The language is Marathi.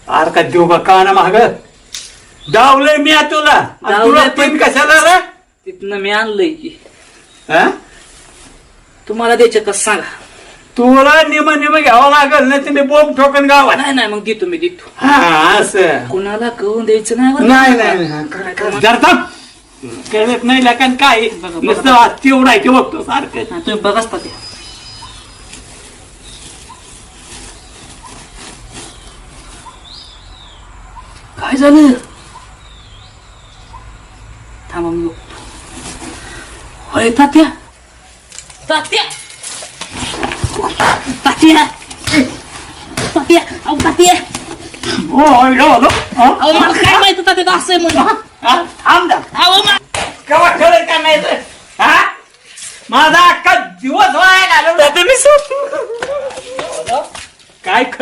आर का देऊ का काना माग डावलंय मी तुला तुला पण कशाला रे तिथनं मी आणलंय की हा? तुम्हाला द्यायचं कसं सांगा. तुला निम घ्यावं लागल नाही तुम्ही बोंब ठोकन गावात. नाही नाही मग देतो मी देतो. हा असं कुणाला कळून द्यायचं नाही बरं. नाही जरता कळत नाही लकान काय नुसतं तेवढं आहे ते बघतो सारखं. हा, तुम्ही बघाच ते काय झालं. थांबा मी बघतो. होय तात्या तात्या तात्या तात्या अहो तात्या अहो मला काय माहित तात्या असं आहे म्हणून. थांब जा अहो केव्हा ठेवलं काय माहिती हा माझा अख्खा दिवस वाया घालवला तुम्ही काय